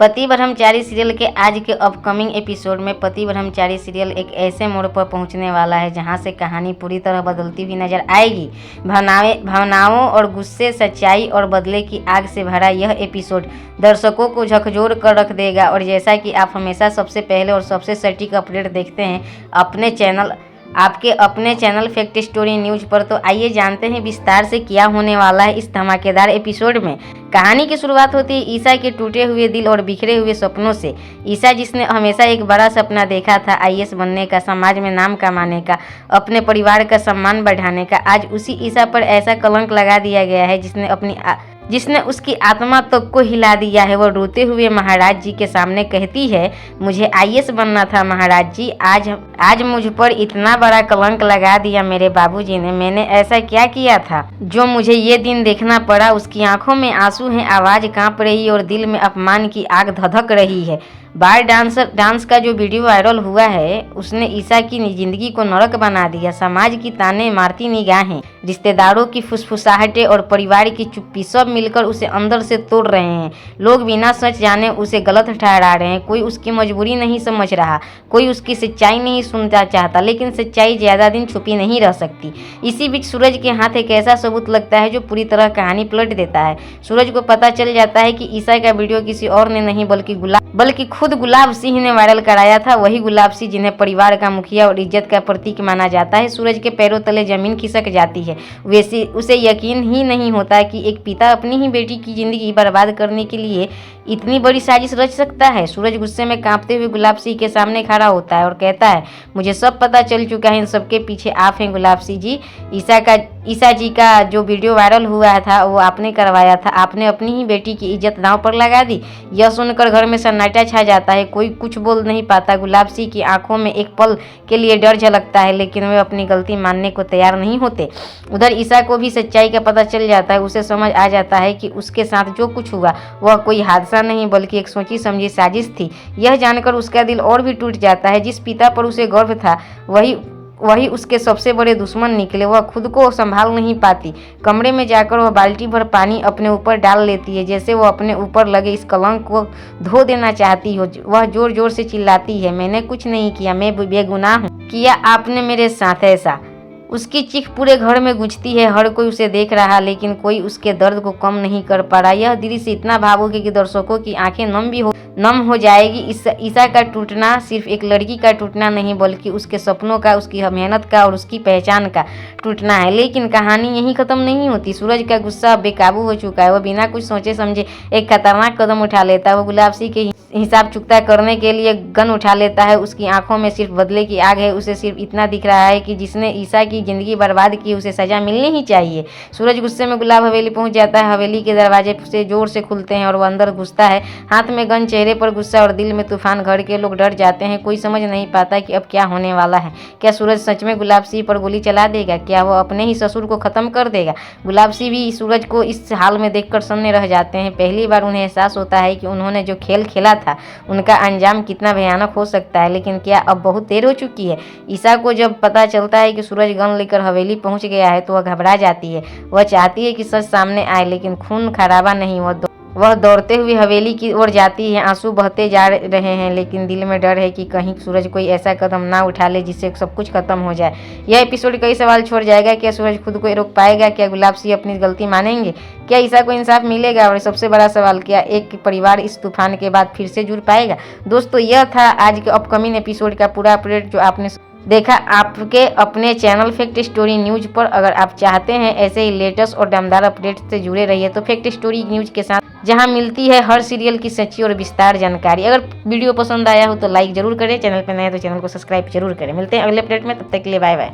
पति ब्रह्मचारी सीरियल के आज के अपकमिंग एपिसोड में पति ब्रह्मचारी सीरियल एक ऐसे मोड़ पर पहुंचने वाला है जहां से कहानी पूरी तरह बदलती हुई नजर आएगी। भावनाओं और गुस्से, सच्चाई और बदले की आग से भरा यह एपिसोड दर्शकों को झकझोर कर रख देगा। और जैसा कि आप हमेशा सबसे पहले और सबसे सटीक अपडेट देखते हैं आपके अपने चैनल फैक्ट स्टोरी न्यूज पर, तो आइए जानते हैं विस्तार से क्या होने वाला है इस धमाकेदार एपिसोड में। कहानी की शुरुआत होती है ईशा के टूटे हुए दिल और बिखरे हुए सपनों से। ईशा, जिसने हमेशा एक बड़ा सपना देखा था, आईएएस बनने का, समाज में नाम कमाने का, अपने परिवार का सम्मान बढ़ाने का, आज उसी ईशा पर ऐसा कलंक लगा दिया गया है जिसने उसकी आत्मा तक को हिला दिया है। वो रोते हुए महाराज जी के सामने कहती है, मुझे आईएएस बनना था महाराज जी, आज मुझ पर इतना बड़ा कलंक लगा दिया मेरे बाबूजी ने। मैंने ऐसा क्या किया था जो मुझे ये दिन देखना पड़ा। उसकी आंखों में आंसू हैं, आवाज कांप रही और दिल में अपमान की आग धधक रही है। बार डांस का जो वीडियो वायरल हुआ है उसने ईशा की जिंदगी को नरक बना दिया। समाज की ताने मारती निगाहें, रिश्तेदारों की फुसफुसाहटें और परिवार की चुप्पी सब मिलकर उसे अंदर से तोड़ रहे हैं। लोग बिना सच जाने उसे गलत ठहरा रहे हैं। कोई उसकी मजबूरी नहीं समझ रहा, कोई उसकी सच्चाई नहीं सुनना चाहता, लेकिन सच्चाई ज्यादा दिन छुपी नहीं रह सकती। इसी बीच सूरज के हाथ एक ऐसा सबूत लगता है जो पूरी तरह कहानी पलट देता है। सूरज को पता चल जाता है कि ईशा का वीडियो किसी और ने नहीं बल्कि खुद गुलाब सिंह ने वायरल कराया था। वही गुलाब सिंह जिन्हें परिवार का मुखिया और इज्जत का प्रतीक माना जाता है। सूरज के पैरों तले जमीन खिसक जाती है। वैसे उसे यकीन ही नहीं होता कि एक पिता अपनी ही बेटी की जिंदगी बर्बाद करने के लिए इतनी बड़ी साजिश रच सकता है। सूरज गुस्से में कांपते हुए गुलाब सिंह के सामने खड़ा होता है और कहता है, मुझे सब पता चल चुका है, इन सबके पीछे आप हैं गुलाब सिंह जी। ईशा जी का जो वीडियो वायरल हुआ था वो आपने करवाया था। आपने अपनी ही बेटी की इज्जत दांव पर लगा दी। यह सुनकर घर में सन्नाटा छा जाता है। कोई कुछ बोल नहीं पाता। गुलाब सिंह की आंखों में एक पल के लिए डर झलकता है, लेकिन वे अपनी गलती मानने को तैयार नहीं होते। उधर ईशा को भी सच्चाई का पता चल जाता है। उसे समझ आ जाता है कि उसके साथ जो कुछ हुआ वह कोई हादसा नहीं बल्कि एक सोची समझी साजिश थी। यह जानकर उसका दिल और भी टूट जाता है। जिस पिता पर उसे गर्व था वही उसके सबसे बड़े दुश्मन निकले। वह खुद को संभाल नहीं पाती। कमरे में जाकर वह बाल्टी भर पानी अपने ऊपर डाल लेती है, जैसे वह अपने ऊपर लगे इस कलंक को धो देना चाहती हो। वह जोर जोर से चिल्लाती है, मैंने कुछ नहीं किया, मैं बेगुनाह हूँ, किया आपने मेरे साथ ऐसा। उसकी चीख पूरे घर में गूंजती है। हर कोई उसे देख रहा, लेकिन कोई उसके दर्द को कम नहीं कर पा रहा। यह दृश्य इतना भावुक है कि दर्शकों की आंखें नम हो जाएगी। ईशा का टूटना सिर्फ एक लड़की का टूटना नहीं बल्कि उसके सपनों का, उसकी मेहनत का और उसकी पहचान का टूटना है। लेकिन कहानी यहीं खत्म नहीं होती। सूरज का गुस्सा बेकाबू हो चुका है। वह बिना कुछ सोचे समझे एक खतरनाक कदम उठा लेता है। वो गुलाब सिंह के हिसाब चुकता करने के लिए गन उठा लेता है। उसकी आंखों में सिर्फ बदले की आग है। उसे सिर्फ इतना दिख रहा है कि जिसने ईशा की जिंदगी बर्बाद की उसे सजा मिलनी ही चाहिए। सूरज गुस्से में गुलाब हवेली पहुंच जाता है। हवेली के दरवाजे से जोर से खुलते हैं और वह अंदर घुसता है, हाथ में गन, चेहरे पर गुस्सा और दिल में तूफान। घर के लोग डर जाते हैं। कोई समझ नहीं पाता कि अब क्या होने वाला है। क्या सूरज सच में गुलाब सिंह पर गोली चला देगा? क्या वह अपने ही ससुर को खत्म कर देगा? गुलाब सिंह भी सूरज को इस हाल में देखकर सन्ने रह जाते हैं। पहली बार उन्हें एहसास होता है कि उन्होंने जो खेल खेला था उनका अंजाम कितना भयानक हो सकता है। लेकिन क्या अब बहुत देर हो चुकी है? ईशा को जब पता चलता है कि सूरज गन लेकर हवेली पहुंच गया है तो वह घबरा जाती है। वह चाहती है कि सच सामने आए, लेकिन खून खराबा नहीं। वह दौड़ते हुए हवेली की ओर जाती है। आंसू बहते जा रहे हैं, लेकिन दिल में डर है कि कहीं सूरज कोई ऐसा कदम ना उठा ले जिससे सब कुछ खत्म हो जाए। यह एपिसोड कई सवाल छोड़ जाएगा। क्या सूरज खुद को रोक पाएगा? क्या गुलाब सिंह अपनी गलती मानेंगे? क्या ईशा को इंसाफ मिलेगा? और सबसे बड़ा सवाल, क्या एक परिवार इस तूफान के बाद फिर से जुड़ पाएगा? दोस्तों, यह था आज के अपकमिंग एपिसोड का पूरा अपडेट जो आपने देखा आपके अपने चैनल फैक्ट स्टोरी न्यूज पर। अगर आप चाहते हैं ऐसे ही लेटेस्ट और दमदार अपडेट से जुड़े रहिए तो फैक्ट स्टोरी न्यूज के साथ, जहां मिलती है हर सीरियल की सच्ची और विस्तार जानकारी। अगर वीडियो पसंद आया हो तो लाइक जरूर करें, चैनल पर नए तो चैनल को सब्सक्राइब जरूर करें। मिलते हैं अगले अपडेट में, तब तक के लिए बाय बाय।